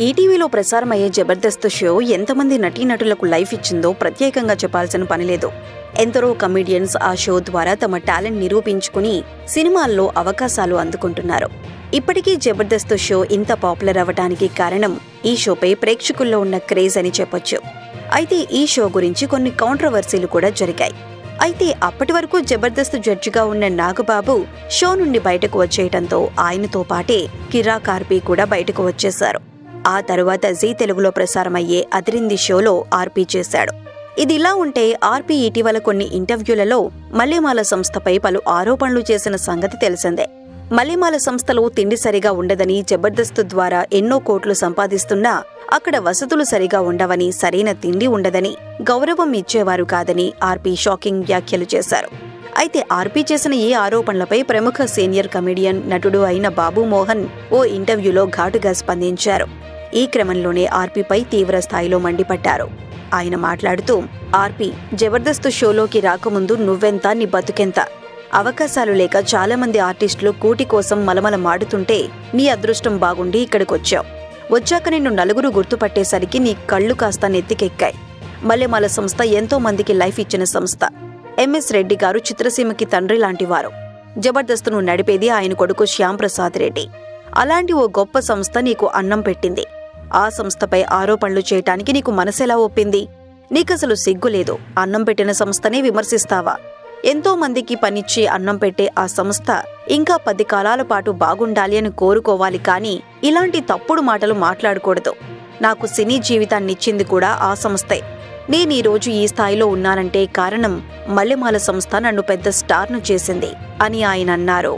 ఈటీవీలో ప్రసారమయ్యే జబర్దస్త్ షో ఎంతమంది నటీనటులకు లైఫ్ ఇచ్చిందో ప్రత్యేకంగా చెప్పాల్సిన పనిలేదు. ఎందరో కమెడియన్స్ ఆ షో ద్వారా తమ టాలెంట్ నిరూపించుకుని సినిమాల్లో అవకాశాలు అందుకుంటున్నారు. ఇప్పటికీ జబర్దస్త్ షో ఇంత పాపులర్ అవ్వడానికి కారణం ఈ షోపై ప్రేక్షకుల్లో ఉన్న క్రేజ్ అని చెప్పొచ్చు. అయితే ఈ షో గురించి కొన్ని కాంట్రవర్సీలు కూడా జరిగాయి. అయితే అప్పటి వరకు జబర్దస్త్ జడ్జిగా ఉన్న నాగబాబు షో నుండి బయటకు వచ్చేయటంతో ఆయనతో పాటే కిరాక్ ఆర్పీ కూడా బయటకు వచ్చేశారు. ఆ తరువాత జీ తెలుగులో ప్రసారమయ్యే అదిరింది షోలో ఆర్పీ చేశాడు. ఇదిలా ఉంటే ఆర్పీ ఇటీవల కొన్ని ఇంటర్వ్యూలలో మల్లెమాల సంస్థపై పలు ఆరోపణలు చేసిన సంగతి తెలిసిందే. మల్లెమాల సంస్థలో తిండి సరిగా ఉండదని, జబర్దస్త్ ద్వారా ఎన్నో కోట్లు సంపాదిస్తున్నా అక్కడ వసతులు సరిగా ఉండవని, సరైన తిండి ఉండదని, గౌరవం ఇచ్చేవారు కాదని ఆర్పీ షాకింగ్ వ్యాఖ్యలు చేశారు. అయితే ఆర్పీ చేసిన ఈ ఆరోపణలపై ప్రముఖ సీనియర్ కమెడియన్, నటుడు అయిన బాబు మోహన్ ఓ ఇంటర్వ్యూలో ఘాటుగా స్పందించారు. ఈ క్రమంలోనే ఆర్పీపై తీవ్ర స్థాయిలో మండిపడ్డారు. ఆయన మాట్లాడుతూ, ఆర్పీ, జబర్దస్త్ షోలోకి రాకముందు నువ్వెంత, నీ బతుకెంత? అవకాశాలు లేక చాలా మంది ఆర్టిస్టులు కూటి కోసం మలమల మాడుతుంటే నీ అదృష్టం బాగుండి ఇక్కడికొచ్చావు. వచ్చాక నిన్ను నలుగురు గుర్తుపట్టేసరికి నీ కళ్ళు కాస్త నెత్తికెక్కాయి. మల్లెమాల సంస్థ ఎంతో మందికి లైఫ్ ఇచ్చిన సంస్థ. ఎంఎస్ రెడ్డి గారు చిత్రసీమకి తండ్రి లాంటివారు. జబర్దస్త్ను నడిపేది ఆయన కొడుకు శ్యాంప్రసాద్ రెడ్డి. అలాంటి ఓ గొప్ప సంస్థ నీకు అన్నం పెట్టింది. ఆ సంస్థపై ఆరోపణలు చేయటానికి నీకు మనసెలా ఒప్పింది? నీకసలు సిగ్గులేదు. అన్నం పెట్టిన సంస్థనే విమర్శిస్తావా? ఎంతో మందికి పనిచ్చి అన్నం పెట్టే ఆ సంస్థ ఇంకా 10 కాలాల పాటు బాగుండాలి అని కోరుకోవాలి, కానీ ఇలాంటి తప్పుడు మాటలు మాట్లాడకూడదు. నాకు సినీ జీవితాన్నిచ్చింది కూడా ఆ సంస్థే. నేనీరోజు ఈ స్థాయిలో ఉన్నానంటే కారణం మల్లెమాల సంస్థ నన్ను పెద్ద స్టార్ను చేసింది అని ఆయన అన్నారు.